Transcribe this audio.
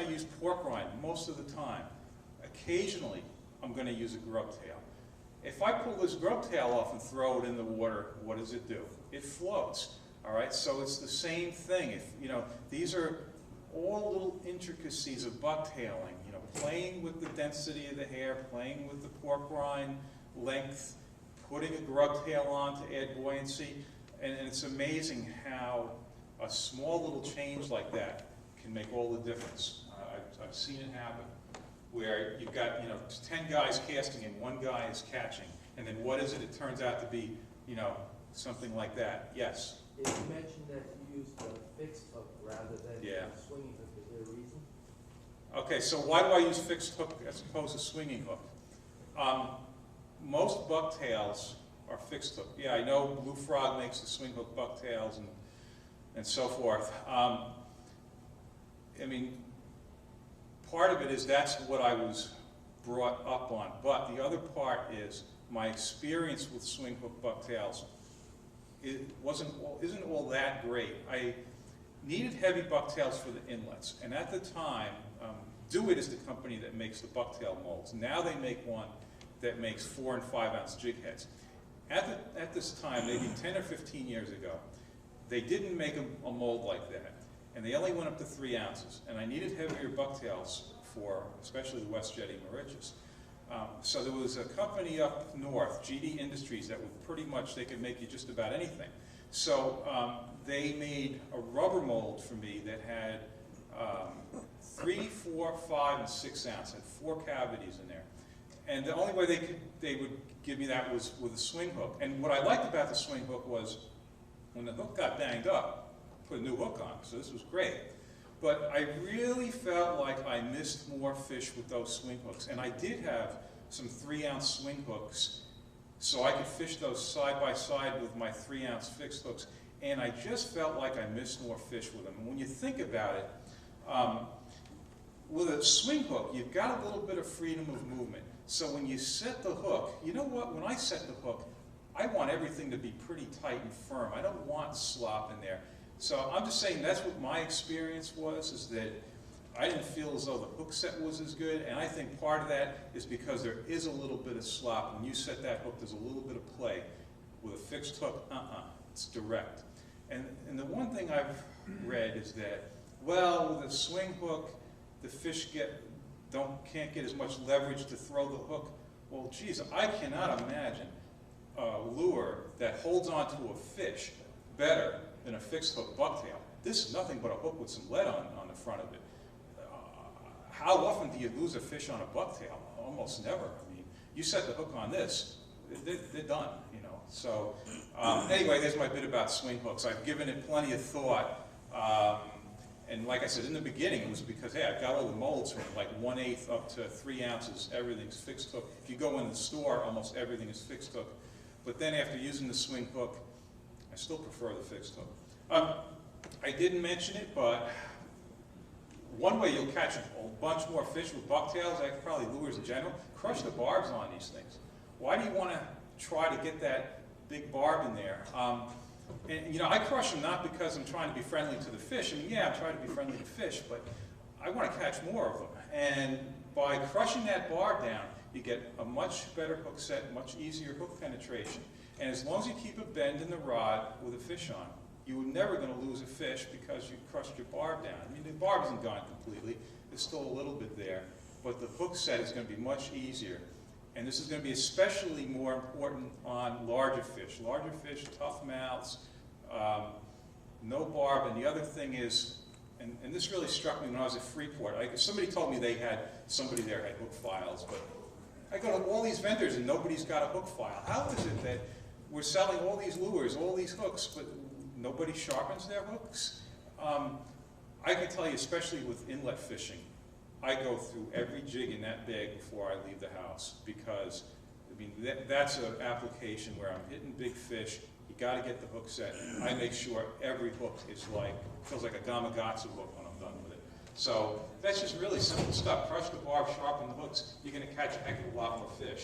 use pork rind most of the time. Occasionally, I'm going to use a grub tail. If I pull this grub tail off and throw it in the water, what does it do? It floats. All right, so it's the same thing. If these are all little intricacies of bucktailing. Playing with the density of the hair, playing with the pork rind length, putting a grub tail on to add buoyancy, and it's amazing how a small little change like that can make all the difference. I've seen it happen, where you've got 10 guys casting and one guy is catching, and then what is it? It turns out to be something like that. Yes. You mentioned that you used a fixed hook rather than a swinging hook. Is there a reason? Okay, so why do I use fixed hook as opposed to swinging hook? Most bucktails are fixed hook. Yeah, I know Blue Frog makes the swing hook bucktails and so forth. I mean, part of it is that's what I was brought up on, but the other part is my experience with swing hook bucktails. It isn't all that great. I needed heavy bucktails for the inlets, and at the time, Do-It is the company that makes the bucktail molds. Now they make one that makes 4 and 5 ounce jig heads. At this time, maybe 10 or 15 years ago, they didn't make a mold like that, and they only went up to 3 ounces. And I needed heavier bucktails for, especially the West Jetty Mauritius. So there was a company up north, GD Industries, that would pretty much, they could make you just about anything. So they made a rubber mold for me that had 3, 4, 5, and 6 ounce, had 4 cavities in there. And the only way they would give me that was with a swing hook. And what I liked about the swing hook was when the hook got banged up, put a new hook on, so this was great. But I really felt like I missed more fish with those swing hooks. And I did have some 3 ounce swing hooks, so I could fish those side by side with my 3 ounce fixed hooks. And I just felt like I missed more fish with them. And when you think about it, with a swing hook, you've got a little bit of freedom of movement. So when you set the hook, you know what, when I set the hook, I want everything to be pretty tight and firm. I don't want slop in there. So I'm just saying that's what my experience was, is that I didn't feel as though the hook set was as good, and I think part of that is because there is a little bit of slop. When you set that hook, there's a little bit of play. With a fixed hook, it's direct. And the one thing I've read is that, well, with a swing hook, the fish can't get as much leverage to throw the hook. Well, geez, I cannot imagine a lure that holds onto a fish better than a fixed hook bucktail. This is nothing but a hook with some lead on the front of it. How often do you lose a fish on a bucktail? Almost never. I mean, you set the hook on this, they're done, So anyway, there's my bit about swing hooks. I've given it plenty of thought. And like I said, in the beginning, it was because, hey, I've got all the molds from like 1/8 up to 3 ounces. Everything's fixed hook. If you go in the store, almost everything is fixed hook. But then after using the swing hook, I still prefer the fixed hook. I didn't mention it, but one way you'll catch a bunch more fish with bucktails, like probably lures in general, crush the barbs on these things. Why do you want to try to get that big barb in there? And I crush them not because I'm trying to be friendly to the fish. I mean, yeah, I'm trying to be friendly to fish, but I want to catch more of them. And by crushing that barb down, you get a much better hook set, much easier hook penetration. And as long as you keep a bend in the rod with a fish on, you're never going to lose a fish because you crushed your barb down. I mean, the barb isn't gone completely. There's still a little bit there. But the hook set is going to be much easier. And this is going to be especially more important on larger fish. Larger fish, tough mouths, no barb. And the other thing is, and this really struck me when I was at Freeport. Somebody told me somebody there had hook files, but I go to all these vendors and nobody's got a hook file. How is it that we're selling all these lures, all these hooks, but nobody sharpens their hooks? I can tell you, especially with inlet fishing, I go through every jig in that bag before I leave the house, because I mean that's an application where I'm hitting big fish. You got to get the hook set. I make sure every hook is feels like a Gamakatsu hook when I'm done with it. So that's just really simple stuff. Crush the barb, sharpen the hooks. You're going to catch a heck of a lot more fish.